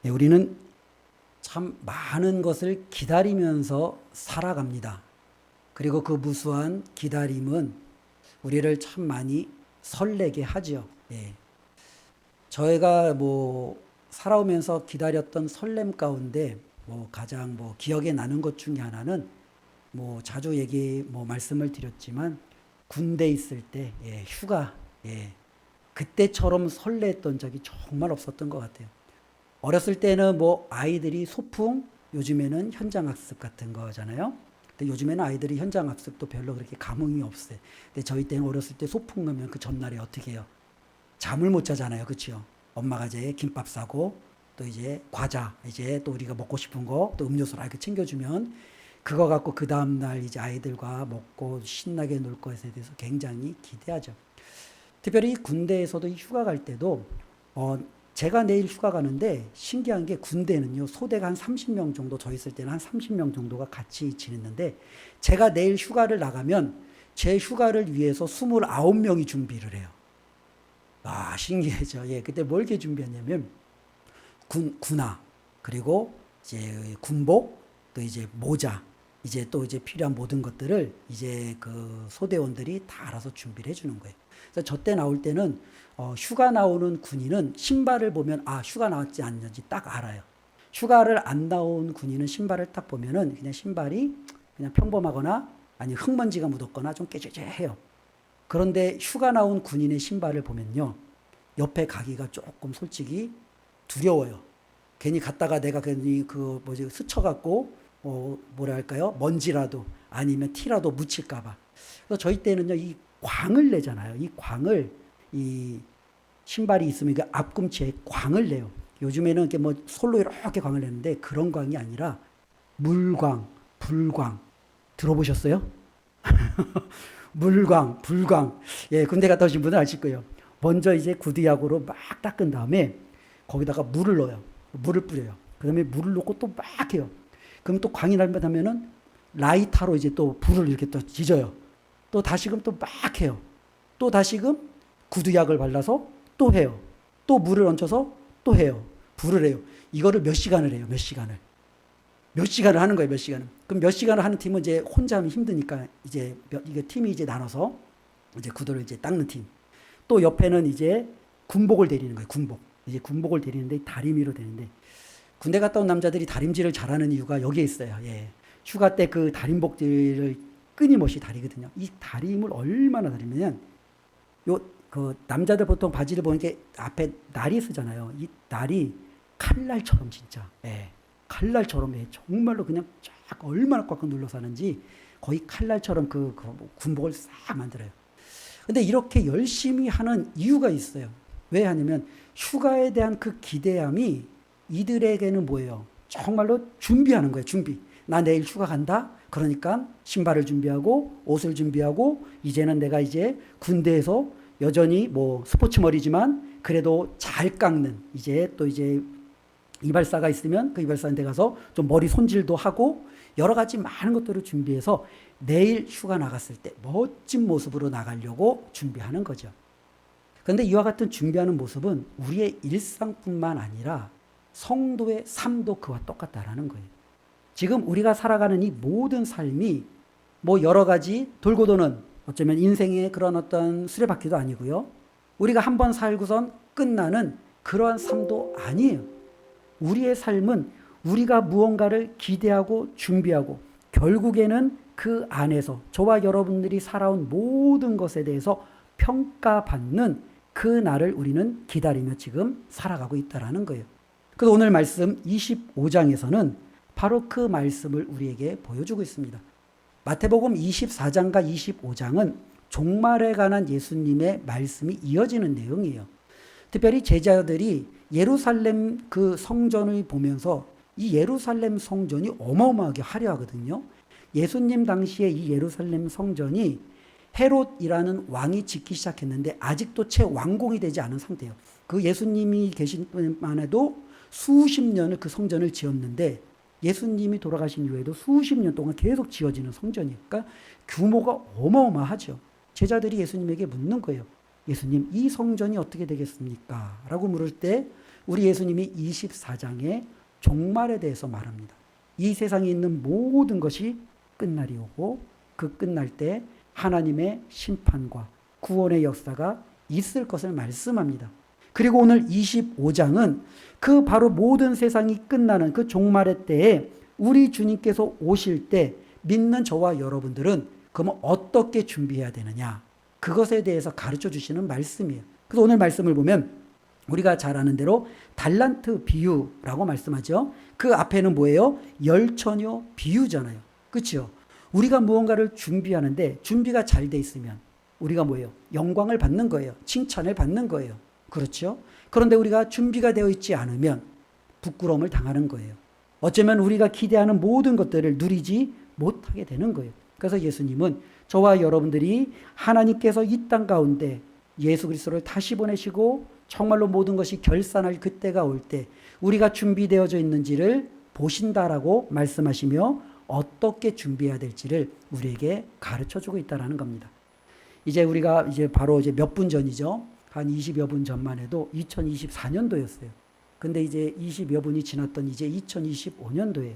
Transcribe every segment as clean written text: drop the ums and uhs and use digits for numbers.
네, 우리는 참 많은 것을 기다리면서 살아갑니다. 그리고 그 무수한 기다림은 우리를 참 많이 설레게 하죠. 예. 저희가 살아오면서 기다렸던 설렘 가운데 가장 기억에 나는 것 중에 하나는 자주 말씀을 드렸지만 군대 있을 때 휴가 그때처럼 설레했던 적이 정말 없었던 것 같아요. 어렸을 때는 아이들이 소풍, 요즘에는 현장학습 같은 거잖아요. 근데 요즘에는 아이들이 현장학습도 별로 그렇게 감흥이 없어요. 근데 저희 때는 어렸을 때 소풍 가면 그 전날에 어떻게 해요? 잠을 못 자잖아요. 그렇죠? 엄마가 이제 김밥 싸고 또 이제 과자, 이제 또 우리가 먹고 싶은 거, 또 음료수를 이렇게 챙겨주면 그거 갖고 그 다음날 이제 아이들과 먹고 신나게 놀 것에 대해서 굉장히 기대하죠. 특별히 군대에서도 휴가 갈 때도 제가 내일 휴가 가는데 신기한 게 군대는요, 소대가 한 30명 정도, 저 있을 때는 한 30명 정도가 같이 지냈는데 제가 내일 휴가를 나가면 제 휴가를 위해서 29명이 준비를 해요. 아, 신기하죠. 예, 그때 뭘 이렇게 준비했냐면 군화, 그리고 이제 군복, 또 이제 모자, 이제 또 이제 필요한 모든 것들을 이제 그 소대원들이 다 알아서 준비를 해주는 거예요. 그래서 저 때 나올 때는 휴가 나오는 군인은 신발을 보면 휴가 나왔지 않는지 딱 알아요. 휴가를 안 나온 군인은 신발을 딱 보면은 그냥 신발이 그냥 평범하거나 아니 흙먼지가 묻었거나 좀 깨재재해요. 그런데 휴가 나온 군인의 신발을 보면요, 옆에 가기가 조금 솔직히 두려워요. 괜히 갔다가 내가 괜히 스쳐갖고 뭐랄까요, 먼지라도 아니면 티라도 묻힐까봐. 그래서 저희 때는요, 이 광을 내잖아요. 이 광을, 이 신발이 있으면 그 앞꿈치에 광을 내요. 요즘에는 이렇게 솔로 이렇게 광을 내는데 그런 광이 아니라 물광, 불광. 들어보셨어요? 물광, 불광. 예, 군대 갔다 오신 분은 아실 거예요. 먼저 이제 구두약으로 막 닦은 다음에 거기다가 물을 넣어요. 물을 뿌려요. 그 다음에 물을 넣고 또 막 해요. 그럼 또 광이 날면은 라이터로 이제 또 불을 이렇게 또 지져요. 또 다시금 또 막 해요. 또 다시금 구두약을 발라서 또 해요. 또 물을 얹혀서 또 해요. 불을 해요. 이거를 몇 시간을 해요. 몇 시간을. 몇 시간을 하는 거예요. 몇 시간을. 그럼 몇 시간을 하는 팀은 이제 혼자 하면 힘드니까 이제 이게 팀이 이제 나눠서 이제 구두를 이제 닦는 팀. 또 옆에는 이제 군복을 데리는 거예요. 군복. 이제 군복을 데리는데 다리미로 되는데 군대 갔다 온 남자들이 다림질을 잘하는 이유가 여기에 있어요. 예. 휴가 때 그 다림복들을 끊임없이 다리거든요. 이 다림을 얼마나 다리면 그 남자들 보통 바지를 보는 게 앞에 날이 쓰잖아요. 이 날이 칼날처럼 진짜. 예. 칼날처럼 정말로 그냥 쫙 얼마나 꽉꽉 눌러서 하는지 거의 칼날처럼 그 군복을 싹 만들어요. 근데 이렇게 열심히 하는 이유가 있어요. 왜 하냐면 휴가에 대한 그 기대함이 이들에게는 뭐예요? 정말로 준비하는 거예요. 준비. 나 내일 휴가 간다. 그러니까 신발을 준비하고 옷을 준비하고 이제는 내가 이제 군대에서 여전히 스포츠 머리지만 그래도 잘 깎는 이제 또 이제 이발사가 있으면 그 이발사한테 가서 좀 머리 손질도 하고 여러 가지 많은 것들을 준비해서 내일 휴가 나갔을 때 멋진 모습으로 나가려고 준비하는 거죠. 그런데 이와 같은 준비하는 모습은 우리의 일상뿐만 아니라 성도의 삶도 그와 똑같다라는 거예요. 지금 우리가 살아가는 이 모든 삶이 여러 가지 돌고 도는 어쩌면 인생의 그런 어떤 수레바퀴도 아니고요. 우리가 한번 살고선 끝나는 그러한 삶도 아니에요. 우리의 삶은 우리가 무언가를 기대하고 준비하고 결국에는 그 안에서 저와 여러분들이 살아온 모든 것에 대해서 평가받는 그 날을 우리는 기다리며 지금 살아가고 있다는 거예요. 그래서 오늘 말씀 25장에서는 바로 그 말씀을 우리에게 보여주고 있습니다. 마태복음 24장과 25장은 종말에 관한 예수님의 말씀이 이어지는 내용이에요. 특별히 제자들이 예루살렘 그 성전을 보면서 이 예루살렘 성전이 어마어마하게 화려하거든요. 예수님 당시에 이 예루살렘 성전이 헤롯이라는 왕이 짓기 시작했는데 아직도 채 완공이 되지 않은 상태예요. 그 예수님이 계신 때만 해도 수십 년을 그 성전을 지었는데 예수님이 돌아가신 이후에도 수십 년 동안 계속 지어지는 성전이에요. 그러니까 규모가 어마어마하죠. 제자들이 예수님에게 묻는 거예요. 예수님, 이 성전이 어떻게 되겠습니까? 라고 물을 때 우리 예수님이 24장에 종말에 대해서 말합니다. 이 세상에 있는 모든 것이 끝날이 오고 그 끝날 때 하나님의 심판과 구원의 역사가 있을 것을 말씀합니다. 그리고 오늘 25장은 그 바로 모든 세상이 끝나는 그 종말의 때에 우리 주님께서 오실 때 믿는 저와 여러분들은 그러면 어떻게 준비해야 되느냐, 그것에 대해서 가르쳐 주시는 말씀이에요. 그래서 오늘 말씀을 보면 우리가 잘 아는 대로 달란트 비유라고 말씀하죠. 그 앞에는 뭐예요? 열처녀 비유잖아요. 그렇죠? 우리가 무언가를 준비하는데 준비가 잘 돼 있으면 우리가 뭐예요? 영광을 받는 거예요. 칭찬을 받는 거예요. 그렇죠? 그런데 우리가 준비가 되어 있지 않으면 부끄러움을 당하는 거예요. 어쩌면 우리가 기대하는 모든 것들을 누리지 못하게 되는 거예요. 그래서 예수님은 저와 여러분들이 하나님께서 이 땅 가운데 예수 그리스도를 다시 보내시고 정말로 모든 것이 결산할 그때가 올 때 우리가 준비되어져 있는지를 보신다라고 말씀하시며 어떻게 준비해야 될지를 우리에게 가르쳐 주고 있다라는 겁니다. 이제 우리가 이제 바로 이제 몇 분 전이죠. 한 20여 분 전만 해도 2024년도였어요. 근데 이제 20여 분이 지났던 이제 2025년도예요.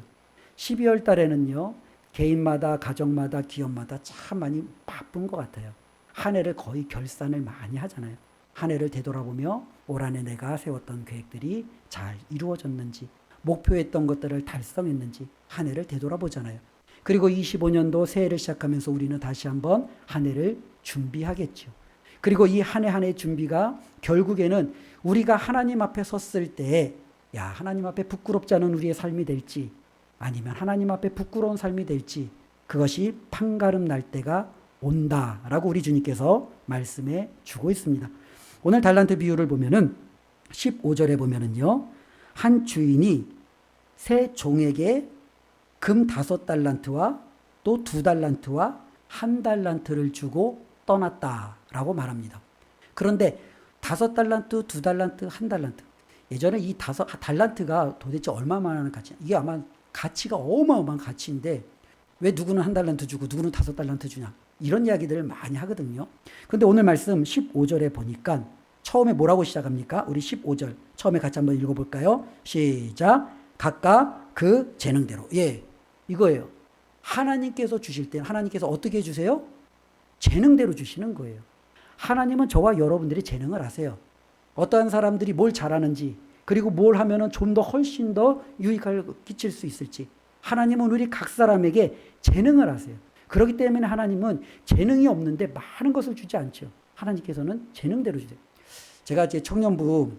12월 달에는요, 개인마다, 가정마다, 기업마다 참 많이 바쁜 것 같아요. 한 해를 거의 결산을 많이 하잖아요. 한 해를 되돌아보며 올 한해 내가 세웠던 계획들이 잘 이루어졌는지, 목표했던 것들을 달성했는지 한 해를 되돌아보잖아요. 그리고 25년도 새해를 시작하면서 우리는 다시 한번 한 해를 준비하겠죠. 그리고 이 한 해 한 해 준비가 결국에는 우리가 하나님 앞에 섰을 때, 야, 하나님 앞에 부끄럽지 않은 우리의 삶이 될지, 아니면 하나님 앞에 부끄러운 삶이 될지, 그것이 판가름 날 때가 온다라고 우리 주님께서 말씀해 주고 있습니다. 오늘 달란트 비유를 보면은 15절에 보면은요, 한 주인이 새 종에게 금 5달란트와 또 2달란트와 1달란트를 주고 떠났다라고 말합니다. 그런데 5달란트, 2달란트, 1달란트. 예전에 이 5달란트가 도대체 얼마만한 가치? 이게 아마 가치가 어마어마한 가치인데 왜 누구는 1달란트 주고 누구는 5달란트 주냐? 이런 이야기들을 많이 하거든요. 그런데 오늘 말씀 15절에 보니까 처음에 뭐라고 시작합니까? 우리 15절 처음에 같이 한번 읽어볼까요? 시작. 각각 그 재능대로. 예, 이거예요. 하나님께서 주실 때 하나님께서 어떻게 해주세요? 재능대로 주시는 거예요. 하나님은 저와 여러분들이 재능을 아세요. 어떠한 사람들이 뭘 잘하는지, 그리고 뭘 하면은 좀 더 훨씬 더 유익을 끼칠 수 있을지, 하나님은 우리 각 사람에게 재능을 아세요. 그렇기 때문에 하나님은 재능이 없는데 많은 것을 주지 않죠. 하나님께서는 재능대로 주세요. 제가 이제 청년부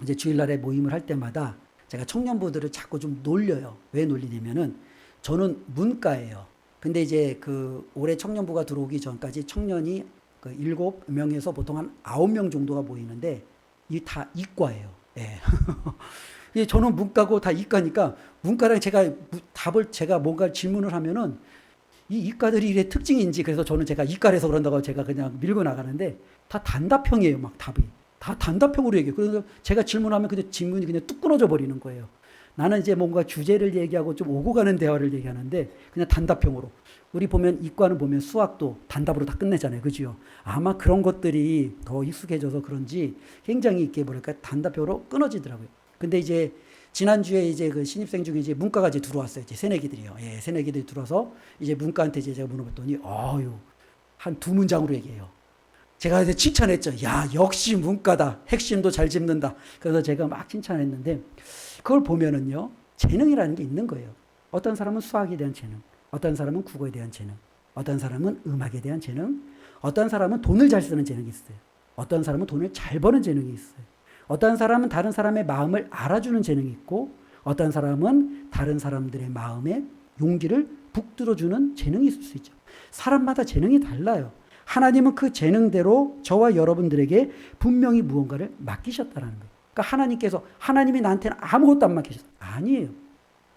이제 주일날에 모임을 할 때마다 제가 청년부들을 자꾸 좀 놀려요. 왜 놀리냐면은 저는 문과예요. 근데 이제 그 올해 청년부가 들어오기 전까지 청년이 그 7명에서 보통 한 9명 정도가 모이는데 이 다 이과예요. 예. 저는 문과고 다 이과니까 문과랑 제가 답을 제가 뭔가 질문을 하면은 이 이과들이 이래 특징인지, 그래서 저는 제가 이과라서 그런다고 제가 그냥 밀고 나가는데 다 단답형이에요. 막 답이. 다 단답형으로 얘기해요. 그래서 제가 질문하면 그냥 질문이 그냥 뚝 끊어져 버리는 거예요. 나는 이제 뭔가 주제를 얘기하고 좀 오고 가는 대화를 얘기하는데 그냥 단답형으로. 우리 보면 이과는 보면 수학도 단답으로 다 끝내잖아요. 그죠? 아마 그런 것들이 더 익숙해져서 그런지 굉장히 이렇게 뭐랄까 단답형으로 끊어지더라고요. 근데 이제 지난주에 이제 그 신입생 중에 이제 문과가 이제 들어왔어요. 이제 새내기들이요. 예, 새내기들이 들어와서 이제 문과한테 이제 제가 물어봤더니 한 2문장으로 얘기해요. 제가 이제 칭찬했죠. 야, 역시 문과다. 핵심도 잘 짚는다. 그래서 제가 막 칭찬했는데 그걸 보면은요, 재능이라는 게 있는 거예요. 어떤 사람은 수학에 대한 재능, 어떤 사람은 국어에 대한 재능, 어떤 사람은 음악에 대한 재능, 어떤 사람은 돈을 잘 쓰는 재능이 있어요. 어떤 사람은 돈을 잘 버는 재능이 있어요. 어떤 사람은 다른 사람의 마음을 알아주는 재능이 있고, 어떤 사람은 다른 사람들의 마음에 용기를 북들어주는 재능이 있을 수 있죠. 사람마다 재능이 달라요. 하나님은 그 재능대로 저와 여러분들에게 분명히 무언가를 맡기셨다는 거예요. 그러니까 하나님이 나한테는 아무것도 안 맡기셨어요. 아니에요.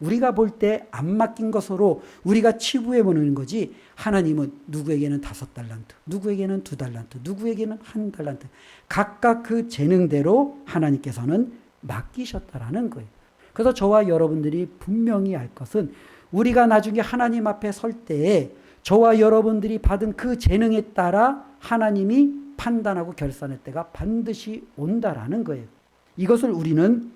우리가 볼 때 안 맡긴 것으로 우리가 치부해 보는 거지, 하나님은 누구에게는 5달란트, 누구에게는 2달란트, 누구에게는 1달란트, 각각 그 재능대로 하나님께서는 맡기셨다라는 거예요. 그래서 저와 여러분들이 분명히 알 것은, 우리가 나중에 하나님 앞에 설 때에 저와 여러분들이 받은 그 재능에 따라 하나님이 판단하고 결산할 때가 반드시 온다라는 거예요. 이것을 우리는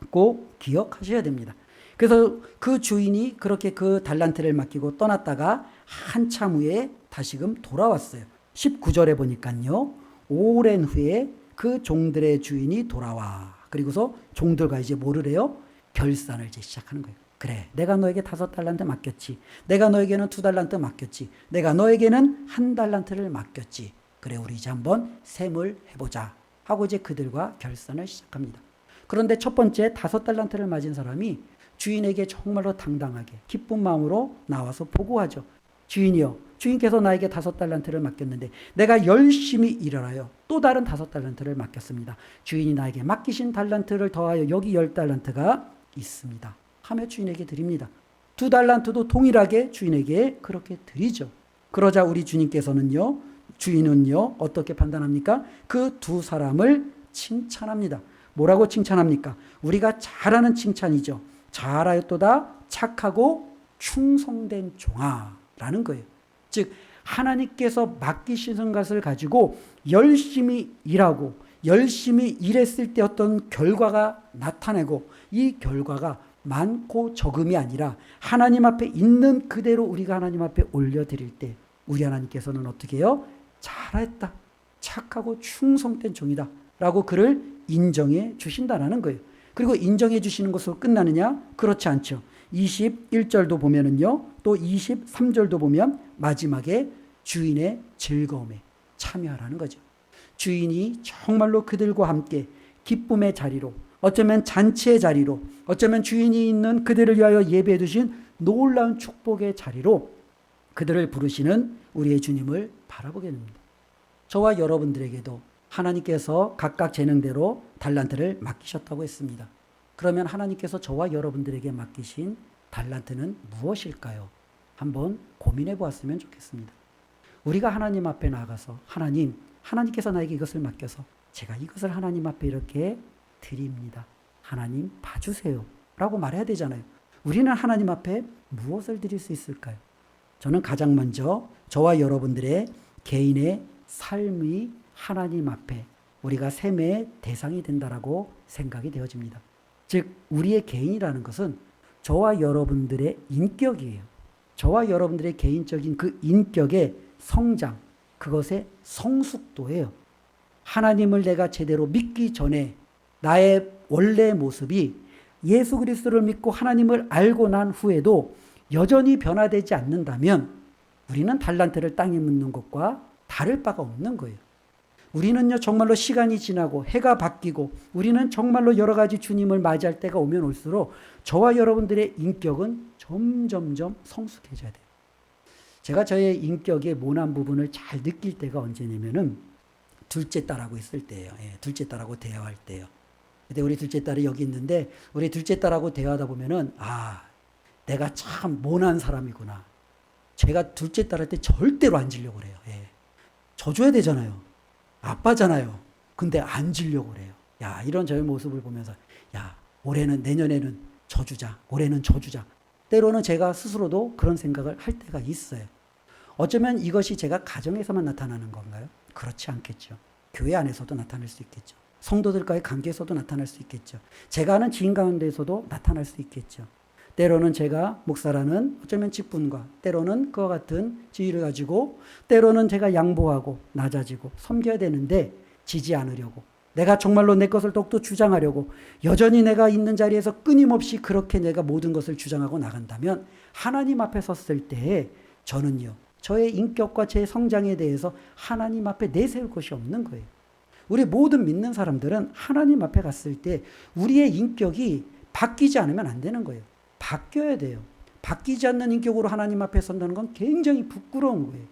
꼭 기억하셔야 됩니다. 그래서 그 주인이 그렇게 그 달란트를 맡기고 떠났다가 한참 후에 다시금 돌아왔어요. 19절에 보니까요. 오랜 후에 그 종들의 주인이 돌아와. 그리고서 종들과 이제 뭐를 해요? 결산을 이제 시작하는 거예요. 그래, 내가 너에게 5달란트 맡겼지. 내가 너에게는 2달란트 맡겼지. 내가 너에게는 1달란트를 맡겼지. 그래, 우리 이제 한번 셈을 해보자 하고 이제 그들과 결산을 시작합니다. 그런데 첫 번째 5달란트를 맞은 사람이 주인에게 정말로 당당하게 기쁜 마음으로 나와서 보고하죠. 주인이요, 주인께서 나에게 5달란트를 맡겼는데 내가 열심히 일하여 또 다른 5달란트를 맡겼습니다. 주인이 나에게 맡기신 달란트를 더하여 여기 10달란트가 있습니다 하며 주인에게 드립니다. 2달란트도 동일하게 주인에게 그렇게 드리죠. 그러자 우리 주님께서는요, 주인은요 어떻게 판단합니까? 그 두 사람을 칭찬합니다. 뭐라고 칭찬합니까? 우리가 잘 아는 칭찬이죠. 잘하였도다 착하고 충성된 종아라는 거예요. 즉 하나님께서 맡기시는 것을 가지고 열심히 일하고 열심히 일했을 때 어떤 결과가 나타내고 이 결과가 많고 적음이 아니라 하나님 앞에 있는 그대로 우리가 하나님 앞에 올려드릴 때 우리 하나님께서는 어떻게 해요? 잘했다, 착하고 충성된 종이다 라고 그를 인정해 주신다는 거예요. 그리고 인정해 주시는 것으로 끝나느냐? 그렇지 않죠. 21절도 보면은요, 또 23절도 보면 마지막에 주인의 즐거움에 참여하라는 거죠. 주인이 정말로 그들과 함께 기쁨의 자리로, 어쩌면 잔치의 자리로, 어쩌면 주인이 있는 그들을 위하여 예배해 두신 놀라운 축복의 자리로 그들을 부르시는 우리의 주님을 바라보게 됩니다. 저와 여러분들에게도 하나님께서 각각 재능대로 달란트를 맡기셨다고 했습니다. 그러면 하나님께서 저와 여러분들에게 맡기신 달란트는 무엇일까요? 한번 고민해 보았으면 좋겠습니다. 우리가 하나님 앞에 나가서 하나님께서 나에게 이것을 맡겨서 제가 이것을 하나님 앞에 이렇게 드립니다. 하나님 봐주세요 라고 말해야 되잖아요. 우리는 하나님 앞에 무엇을 드릴 수 있을까요? 저는 가장 먼저 저와 여러분들의 개인의 삶이 하나님 앞에 우리가 셈의 대상이 된다라고 생각이 되어집니다. 즉 우리의 개인이라는 것은 저와 여러분들의 인격이에요. 저와 여러분들의 개인적인 그 인격의 성장, 그것의 성숙도예요. 하나님을 내가 제대로 믿기 전에 나의 원래 모습이 예수 그리스도를 믿고 하나님을 알고 난 후에도 여전히 변화되지 않는다면 우리는 달란트를 땅에 묻는 것과 다를 바가 없는 거예요. 우리는요 정말로 시간이 지나고 해가 바뀌고 우리는 정말로 여러 가지 주님을 맞이할 때가 오면 올수록 저와 여러분들의 인격은 점점점 성숙해져야 돼요. 제가 저의 인격의 모난 부분을 잘 느낄 때가 언제냐면은 둘째 딸하고 있을 때예요. 둘째 딸하고 대화할 때요. 근데 우리 둘째 딸이 여기 있는데 우리 둘째 딸하고 대화하다 보면은 내가 참 모난 사람이구나. 제가 둘째 딸 할 때 절대로 안 지려고 그래요. 져줘야 되잖아요. 아빠잖아요. 근데 안 지려고 그래요. 이런 저의 모습을 보면서 올해는 내년에는 져주자. 올해는 져주자. 때로는 제가 스스로도 그런 생각을 할 때가 있어요. 어쩌면 이것이 제가 가정에서만 나타나는 건가요? 그렇지 않겠죠. 교회 안에서도 나타날 수 있겠죠. 성도들과의 관계에서도 나타날 수 있겠죠. 제가 아는 지인 가운데에서도 나타날 수 있겠죠. 때로는 제가 목사라는 어쩌면 직분과 때로는 그와 같은 지위를 가지고 때로는 제가 양보하고 낮아지고 섬겨야 되는데 지지 않으려고 내가 정말로 내 것을 더욱더 주장하려고 여전히 내가 있는 자리에서 끊임없이 그렇게 내가 모든 것을 주장하고 나간다면 하나님 앞에 섰을 때 저는요 저의 인격과 제 성장에 대해서 하나님 앞에 내세울 것이 없는 거예요. 우리 모든 믿는 사람들은 하나님 앞에 갔을 때 우리의 인격이 바뀌지 않으면 안 되는 거예요. 바뀌어야 돼요. 바뀌지 않는 인격으로 하나님 앞에 선다는 건 굉장히 부끄러운 거예요.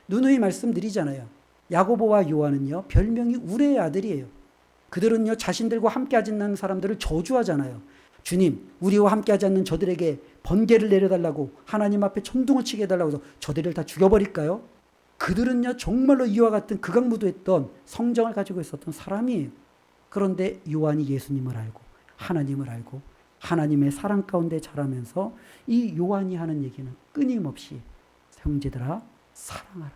누누이 말씀드리잖아요. 야고보와 요한은요 별명이 우레의 아들이에요. 그들은요 자신들과 함께하지 않는 사람들을 저주하잖아요. 주님, 우리와 함께하지 않는 저들에게 번개를 내려달라고 하나님 앞에 천둥을 치게 해달라고 해서 저들을 다 죽여버릴까요? 그들은요 정말로 이와 같은 극악무도했던 성정을 가지고 있었던 사람이에요. 그런데 요한이 예수님을 알고 하나님을 알고 하나님의 사랑 가운데 자라면서 이 요한이 하는 얘기는 끊임없이 형제들아 사랑하라.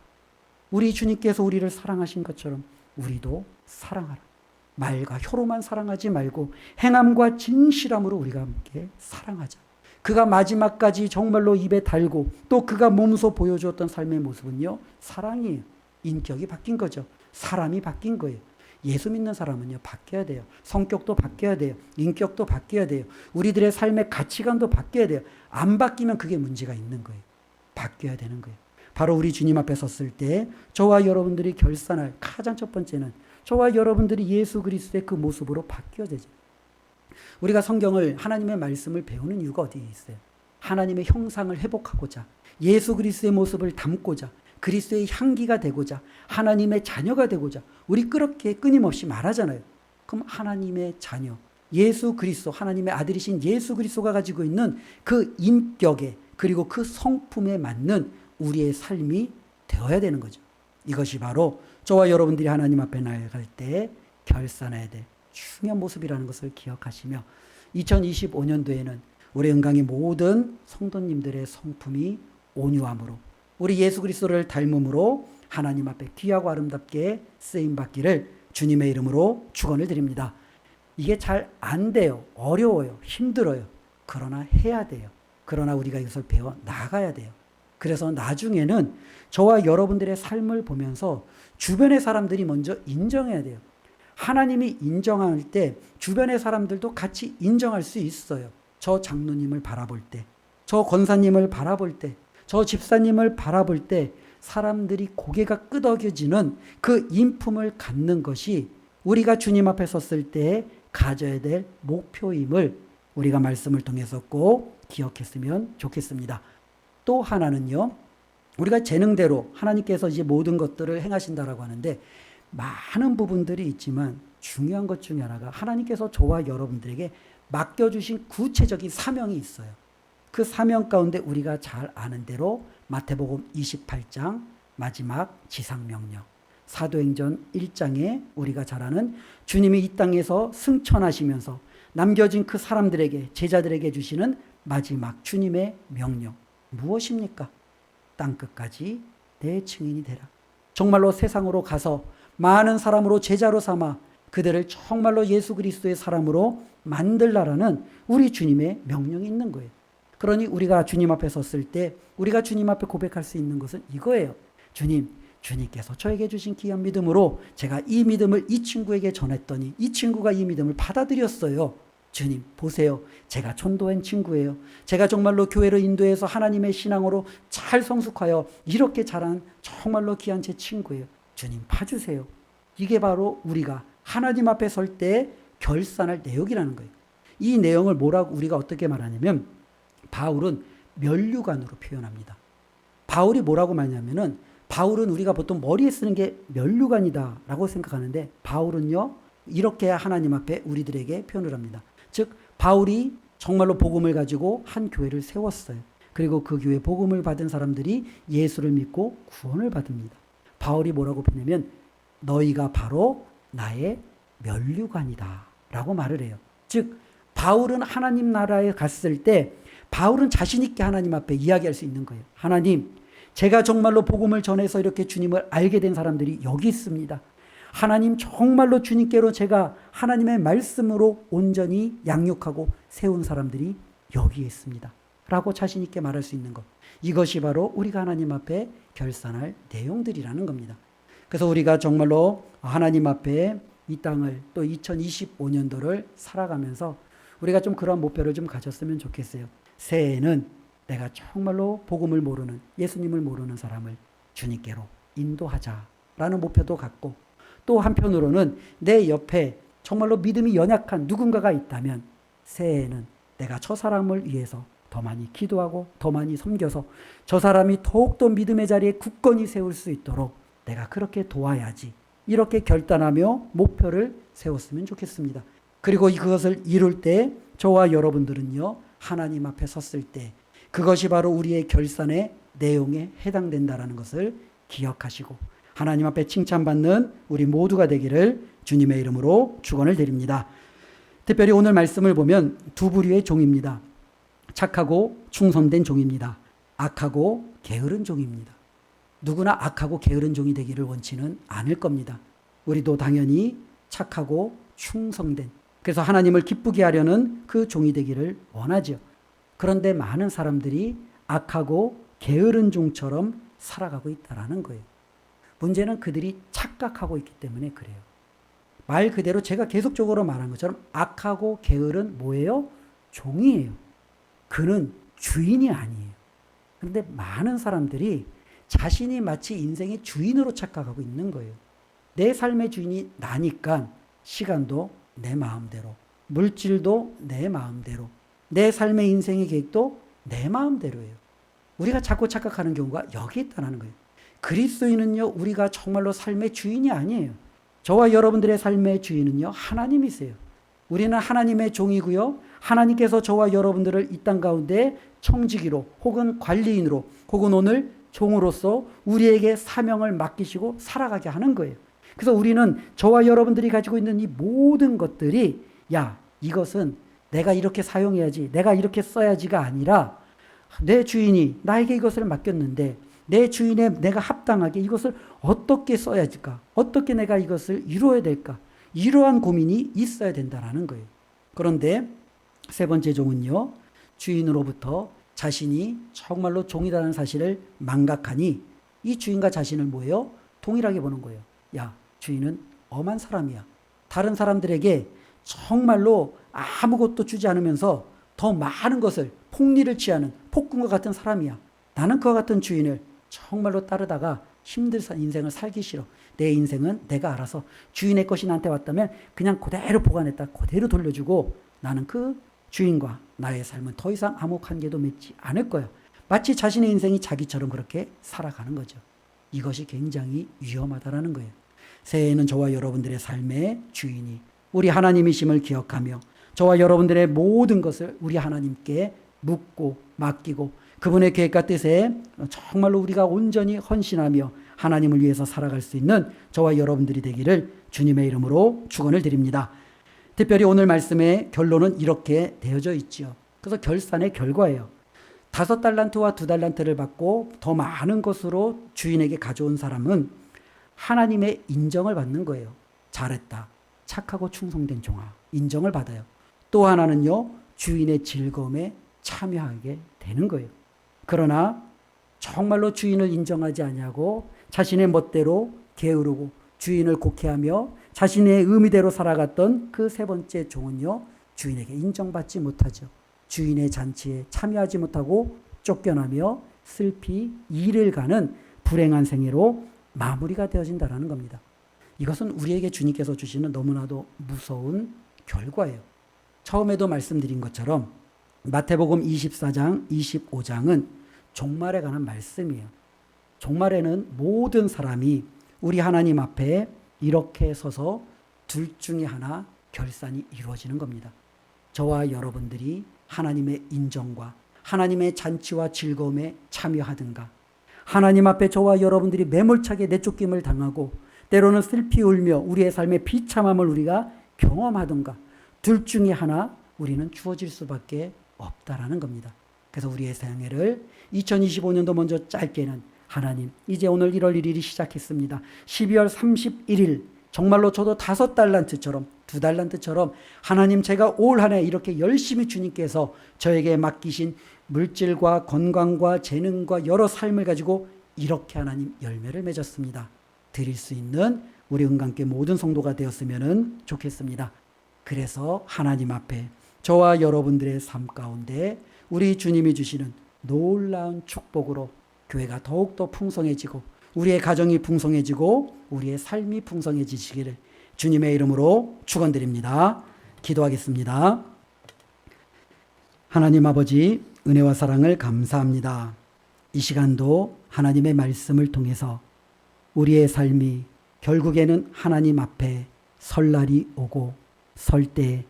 우리 주님께서 우리를 사랑하신 것처럼 우리도 사랑하라. 말과 혀로만 사랑하지 말고 행함과 진실함으로 우리가 함께 사랑하자. 그가 마지막까지 정말로 입에 달고 또 그가 몸소 보여주었던 삶의 모습은요, 사랑이에요. 인격이 바뀐 거죠. 사람이 바뀐 거예요. 예수 믿는 사람은요, 바뀌어야 돼요. 성격도 바뀌어야 돼요. 인격도 바뀌어야 돼요. 우리들의 삶의 가치관도 바뀌어야 돼요. 안 바뀌면 그게 문제가 있는 거예요. 바뀌어야 되는 거예요. 바로 우리 주님 앞에 섰을 때 저와 여러분들이 결산할 가장 첫 번째는 저와 여러분들이 예수 그리스도의 그 모습으로 바뀌어야 되죠. 우리가 성경을, 하나님의 말씀을 배우는 이유가 어디에 있어요? 하나님의 형상을 회복하고자, 예수 그리스도의 모습을 담고자, 그리스도의 향기가 되고자, 하나님의 자녀가 되고자 우리 그렇게 끊임없이 말하잖아요. 그럼 하나님의 자녀, 예수 그리스도, 하나님의 아들이신 예수 그리스도가 가지고 있는 그 인격에, 그리고 그 성품에 맞는 우리의 삶이 되어야 되는 거죠. 이것이 바로 저와 여러분들이 하나님 앞에 나아갈 때 결산해야 될 중요한 모습이라는 것을 기억하시며 2025년도에는 우리 은강의 모든 성도님들의 성품이 온유함으로, 우리 예수 그리스도를 닮음으로 하나님 앞에 귀하고 아름답게 쓰임받기를 주님의 이름으로 축원을 드립니다. 이게 잘 안 돼요. 어려워요. 힘들어요. 그러나 해야 돼요. 그러나 우리가 이것을 배워 나가야 돼요. 그래서 나중에는 저와 여러분들의 삶을 보면서 주변의 사람들이 먼저 인정해야 돼요. 하나님이 인정할 때 주변의 사람들도 같이 인정할 수 있어요. 저 장로님을 바라볼 때, 저 권사님을 바라볼 때, 저 집사님을 바라볼 때 사람들이 고개가 끄덕여지는 그 인품을 갖는 것이 우리가 주님 앞에 섰을 때 가져야 될 목표임을 우리가 말씀을 통해서 꼭 기억했으면 좋겠습니다. 또 하나는요, 우리가 재능대로 하나님께서 이제 모든 것들을 행하신다라고 하는데 많은 부분들이 있지만 중요한 것 중에 하나가 하나님께서 저와 여러분들에게 맡겨주신 구체적인 사명이 있어요. 그 사명 가운데 우리가 잘 아는 대로 마태복음 28장 마지막 지상명령, 사도행전 1장에 우리가 잘 아는 주님이 이 땅에서 승천하시면서 남겨진 그 사람들에게, 제자들에게 주시는 마지막 주님의 명령 무엇입니까? 땅끝까지 내 증인이 되라. 정말로 세상으로 가서 많은 사람으로 제자로 삼아 그들을 정말로 예수 그리스도의 사람으로 만들라라는 우리 주님의 명령이 있는 거예요. 그러니 우리가 주님 앞에 섰을 때 우리가 주님 앞에 고백할 수 있는 것은 이거예요. 주님께서 저에게 주신 귀한 믿음으로 제가 이 믿음을 이 친구에게 전했더니 이 친구가 이 믿음을 받아들였어요. 주님 보세요. 제가 전도한 친구예요. 제가 정말로 교회를 인도해서 하나님의 신앙으로 잘 성숙하여 이렇게 자란 정말로 귀한 제 친구예요. 주님 봐주세요. 이게 바로 우리가 하나님 앞에 설 때 결산할 내용이라는 거예요. 이 내용을 뭐라고 우리가 어떻게 말하냐면 바울은 면류관으로 표현합니다. 바울이 뭐라고 말하냐면은 바울은 우리가 보통 머리에 쓰는 게 면류관이다라고 생각하는데 바울은요 이렇게 하나님 앞에 우리들에게 표현을 합니다. 즉 바울이 정말로 복음을 가지고 한 교회를 세웠어요. 그리고 그 교회 복음을 받은 사람들이 예수를 믿고 구원을 받습니다. 바울이 뭐라고 표현하면 너희가 바로 나의 면류관이다 라고 말을 해요. 즉 바울은 하나님 나라에 갔을 때 바울은 자신 있게 하나님 앞에 이야기할 수 있는 거예요. 하나님, 제가 정말로 복음을 전해서 이렇게 주님을 알게 된 사람들이 여기 있습니다. 하나님, 정말로 주님께로 제가 하나님의 말씀으로 온전히 양육하고 세운 사람들이 여기에 있습니다. 라고 자신 있게 말할 수 있는 것. 이것이 바로 우리가 하나님 앞에 결산할 내용들이라는 겁니다. 그래서 우리가 정말로 하나님 앞에 이 땅을 또 2025년도를 살아가면서 우리가 좀 그런 목표를 좀 가졌으면 좋겠어요. 새해에는 내가 정말로 복음을 모르는, 예수님을 모르는 사람을 주님께로 인도하자라는 목표도 갖고 또 한편으로는 내 옆에 정말로 믿음이 연약한 누군가가 있다면 새해에는 내가 저 사람을 위해서 더 많이 기도하고 더 많이 섬겨서 저 사람이 더욱더 믿음의 자리에 굳건히 세울 수 있도록 내가 그렇게 도와야지. 이렇게 결단하며 목표를 세웠으면 좋겠습니다. 그리고 그것을 이룰 때 저와 여러분들은요, 하나님 앞에 섰을 때 그것이 바로 우리의 결산의 내용에 해당된다라는 것을 기억하시고 하나님 앞에 칭찬받는 우리 모두가 되기를 주님의 이름으로 축원을 드립니다. 특별히 오늘 말씀을 보면 두 부류의 종입니다. 착하고 충성된 종입니다. 악하고 게으른 종입니다. 누구나 악하고 게으른 종이 되기를 원치는 않을 겁니다. 우리도 당연히 착하고 충성된, 그래서 하나님을 기쁘게 하려는 그 종이 되기를 원하죠. 그런데 많은 사람들이 악하고 게으른 종처럼 살아가고 있다는 거예요. 문제는 그들이 착각하고 있기 때문에 그래요. 말 그대로 제가 계속적으로 말한 것처럼 악하고 게으른 뭐예요? 종이에요. 그는 주인이 아니에요. 그런데 많은 사람들이 자신이 마치 인생의 주인으로 착각하고 있는 거예요. 내 삶의 주인이 나니까 시간도 내 마음대로, 물질도 내 마음대로, 내 삶의 인생의 계획도 내 마음대로예요. 우리가 자꾸 착각하는 경우가 여기 있다는 거예요. 그리스도인은요, 우리가 정말로 삶의 주인이 아니에요. 저와 여러분들의 삶의 주인은요, 하나님이세요. 우리는 하나님의 종이고요. 하나님께서 저와 여러분들을 이 땅 가운데 청지기로 혹은 관리인으로 혹은 오늘 종으로서 우리에게 사명을 맡기시고 살아가게 하는 거예요. 그래서 우리는 저와 여러분들이 가지고 있는 이 모든 것들이 야, 이것은 내가 이렇게 사용해야지, 내가 이렇게 써야지가 아니라 내 주인이 나에게 이것을 맡겼는데 내 주인에 내가 합당하게 이것을 어떻게 써야 할까? 어떻게 내가 이것을 이루어야 될까? 이러한 고민이 있어야 된다는 거예요. 그런데 세 번째 종은요, 주인으로부터 자신이 정말로 종이라는 사실을 망각하니 이 주인과 자신을 뭐예요? 동일하게 보는 거예요. 야, 주인은 엄한 사람이야. 다른 사람들에게 정말로 아무것도 주지 않으면서 더 많은 것을 폭리를 취하는 폭군과 같은 사람이야. 나는 그와 같은 주인을 정말로 따르다가 힘든 인생을 살기 싫어. 내 인생은 내가 알아서 주인의 것이 나한테 왔다면 그냥 그대로 보관했다 그대로 돌려주고 나는 그 주인과 나의 삶은 더 이상 아무 관계도 맺지 않을 거야. 마치 자신의 인생이 자기처럼 그렇게 살아가는 거죠. 이것이 굉장히 위험하다라는 거예요. 새해에는 저와 여러분들의 삶의 주인이 우리 하나님이심을 기억하며 저와 여러분들의 모든 것을 우리 하나님께 묻고 맡기고 그분의 계획과 뜻에 정말로 우리가 온전히 헌신하며 하나님을 위해서 살아갈 수 있는 저와 여러분들이 되기를 주님의 이름으로 축원을 드립니다. 특별히 오늘 말씀의 결론은 이렇게 되어져 있죠. 그래서 결산의 결과예요. 5달란트와 2달란트를 받고 더 많은 것으로 주인에게 가져온 사람은 하나님의 인정을 받는 거예요. 잘했다. 착하고 충성된 종아. 인정을 받아요. 또 하나는요, 주인의 즐거움에 참여하게 되는 거예요. 그러나 정말로 주인을 인정하지 아니하고 자신의 멋대로 게으르고 주인을 곡해하며 자신의 의미대로 살아갔던 그 세 번째 종은요, 주인에게 인정받지 못하죠. 주인의 잔치에 참여하지 못하고 쫓겨나며 슬피 이를 가는 불행한 생애로 마무리가 되어진다는 겁니다. 이것은 우리에게 주님께서 주시는 너무나도 무서운 결과예요. 처음에도 말씀드린 것처럼 마태복음 24장, 25장은 종말에 관한 말씀이에요. 종말에는 모든 사람이 우리 하나님 앞에 이렇게 서서 둘 중에 하나 결산이 이루어지는 겁니다. 저와 여러분들이 하나님의 인정과 하나님의 잔치와 즐거움에 참여하든가 하나님 앞에 저와 여러분들이 매몰차게 내쫓김을 당하고 때로는 슬피 울며 우리의 삶의 비참함을 우리가 경험하든가 둘 중에 하나 우리는 주어질 수밖에 없다라는 겁니다. 그래서 우리의 생애를 2025년도 먼저 짧게는 하나님 이제 오늘 1월 1일이 시작했습니다. 12월 31일 정말로 저도 5달란트처럼 2달란트처럼 하나님 제가 올 한 해 이렇게 열심히 주님께서 저에게 맡기신 물질과 건강과 재능과 여러 삶을 가지고 이렇게 하나님 열매를 맺었습니다. 드릴 수 있는 우리 은강교회 모든 성도가 되었으면 좋겠습니다. 그래서 하나님 앞에 저와 여러분들의 삶 가운데 우리 주님이 주시는 놀라운 축복으로 교회가 더욱더 풍성해지고 우리의 가정이 풍성해지고 우리의 삶이 풍성해지시기를 주님의 이름으로 축원드립니다. 기도하겠습니다. 하나님 아버지 은혜와 사랑을 감사합니다. 이 시간도 하나님의 말씀을 통해서 우리의 삶이 결국에는 하나님 앞에 설 날이 오고 설 때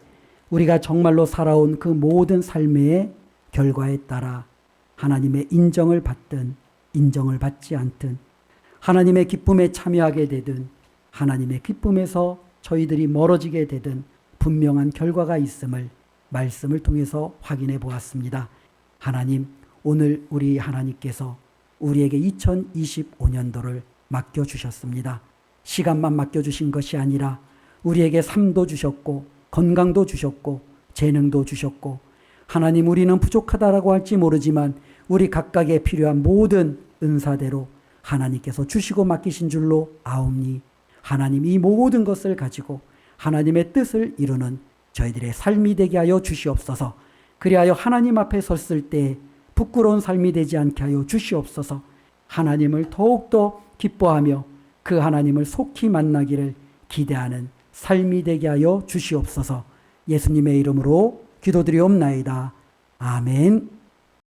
우리가 정말로 살아온 그 모든 삶의 결과에 따라 하나님의 인정을 받든 인정을 받지 않든 하나님의 기쁨에 참여하게 되든 하나님의 기쁨에서 저희들이 멀어지게 되든 분명한 결과가 있음을 말씀을 통해서 확인해 보았습니다. 하나님, 오늘 우리 하나님께서 우리에게 2025년도를 맡겨주셨습니다. 시간만 맡겨주신 것이 아니라 우리에게 삶도 주셨고 건강도 주셨고 재능도 주셨고 하나님 우리는 부족하다라고 할지 모르지만 우리 각각에 필요한 모든 은사대로 하나님께서 주시고 맡기신 줄로 아옵니. 하나님 이 모든 것을 가지고 하나님의 뜻을 이루는 저희들의 삶이 되게 하여 주시옵소서. 그리하여 하나님 앞에 섰을 때 부끄러운 삶이 되지 않게 하여 주시옵소서. 하나님을 더욱더 기뻐하며 그 하나님을 속히 만나기를 기대하는 삶이 되게 하여 주시옵소서. 예수님의 이름으로 기도드리옵나이다. 아멘.